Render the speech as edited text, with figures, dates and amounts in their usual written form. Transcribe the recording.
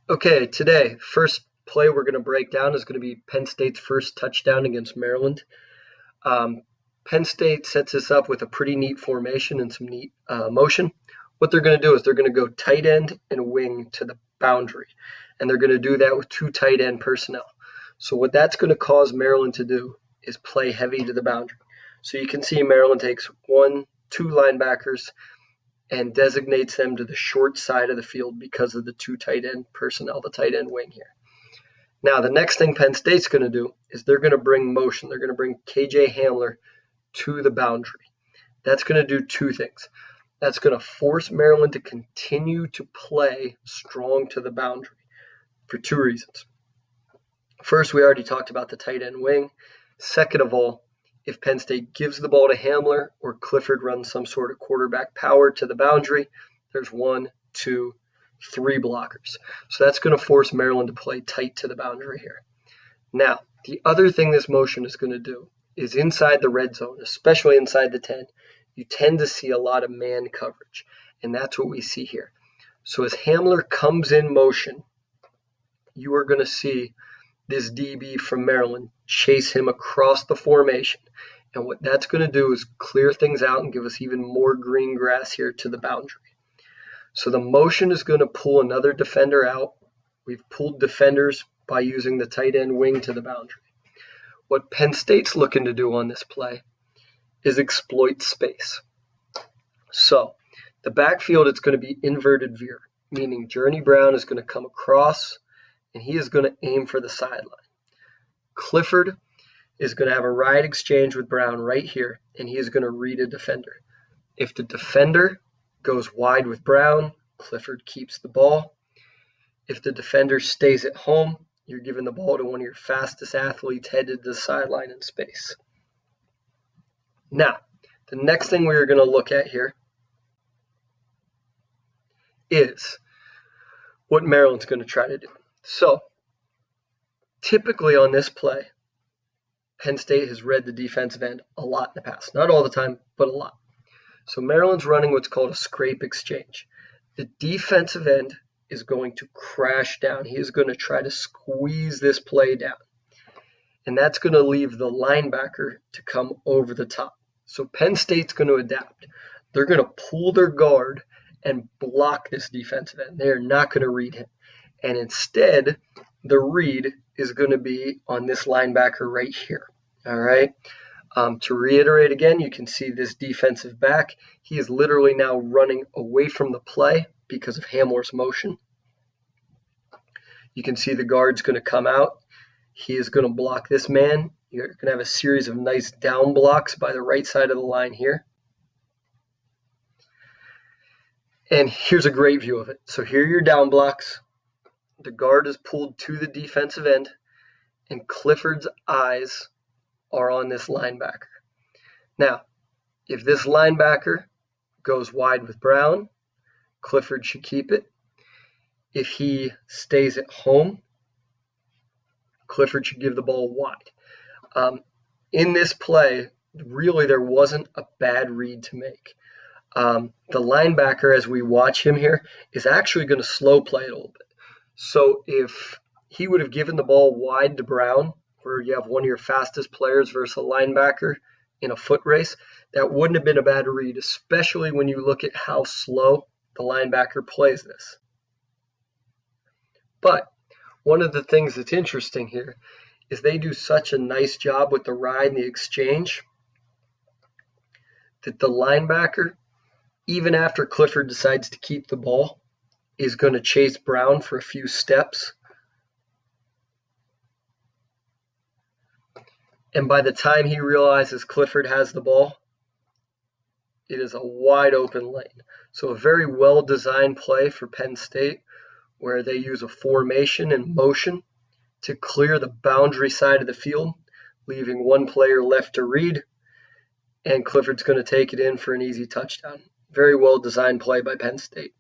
Okay, today, first play we're going to break down is going to be Penn State's first touchdown against Maryland. Um, Penn State sets this up with a pretty neat formation and some neat motion. What they're going to do is they're going to go tight end and wing to the boundary, and they're going to do that with two tight end personnel. So what that's going to cause Maryland to do is play heavy to the boundary. So you can see Maryland takes two linebackers, and designates them to the short side of the field because of the two tight end personnel, the tight end wing here. Now, the next thing Penn State's going to do is they're going to bring motion. They're going to bring KJ Hamler to the boundary. That's going to do two things. That's going to force Maryland to continue to play strong to the boundary for two reasons. First, we already talked about the tight end wing. Second of all, if Penn State gives the ball to Hamler or Clifford runs some sort of quarterback power to the boundary, there's 1, 2, 3 blockers. So that's going to force Maryland to play tight to the boundary here. Now, the other thing this motion is going to do is inside the red zone, especially inside the 10, you tend to see a lot of man coverage, and that's what we see here. So as Hamler comes in motion, you are going to see this DB from Maryland chase him across the formation. And what that's going to do is clear things out and give us even more green grass here to the boundary. So the motion is going to pull another defender out. We've pulled defenders by using the tight end wing to the boundary. What Penn State's looking to do on this play is exploit space. So the backfield, it's going to be inverted veer, meaning Journey Brown is going to come across and he is going to aim for the sideline. Clifford is going to have a ride exchange with Brown right here, and he is going to read a defender. If the defender goes wide with Brown, Clifford keeps the ball. If the defender stays at home, you're giving the ball to one of your fastest athletes headed to the sideline in space. Now, the next thing we're going to look at here is what Maryland's going to try to do. So, typically on this play, Penn State has read the defensive end a lot in the past. Not all the time, but a lot. So Maryland's running what's called a scrape exchange. The defensive end is going to crash down. He is going to try to squeeze this play down. And that's going to leave the linebacker to come over the top. So Penn State's going to adapt. They're going to pull their guard and block this defensive end. They are not going to read him. And instead, the read is going to be on this linebacker right here. All right. To reiterate again, you can see this defensive back. He is literally now running away from the play because of Hamler's motion. You can see the guard's going to come out. He is going to block this man. You're going to have a series of nice down blocks by the right side of the line here. And here's a great view of it. So here are your down blocks. The guard is pulled to the defensive end, and Clifford's eyes are on this linebacker. Now, if this linebacker goes wide with Brown, Clifford should keep it. If he stays at home, Clifford should give the ball wide. In this play, really there wasn't a bad read to make. The linebacker, as we watch him here, is actually going to slow play it a little bit. So if he would have given the ball wide to Brown, where you have one of your fastest players versus a linebacker in a foot race, that wouldn't have been a bad read, especially when you look at how slow the linebacker plays this. But one of the things that's interesting here is they do such a nice job with the ride and the exchange that the linebacker, even after Clifford decides to keep the ball, is going to chase Brown for a few steps. And by the time he realizes Clifford has the ball, it is a wide open lane. So a very well-designed play for Penn State, where they use a formation and motion to clear the boundary side of the field, leaving one player left to read, and Clifford's going to take it in for an easy touchdown. Very well-designed play by Penn State.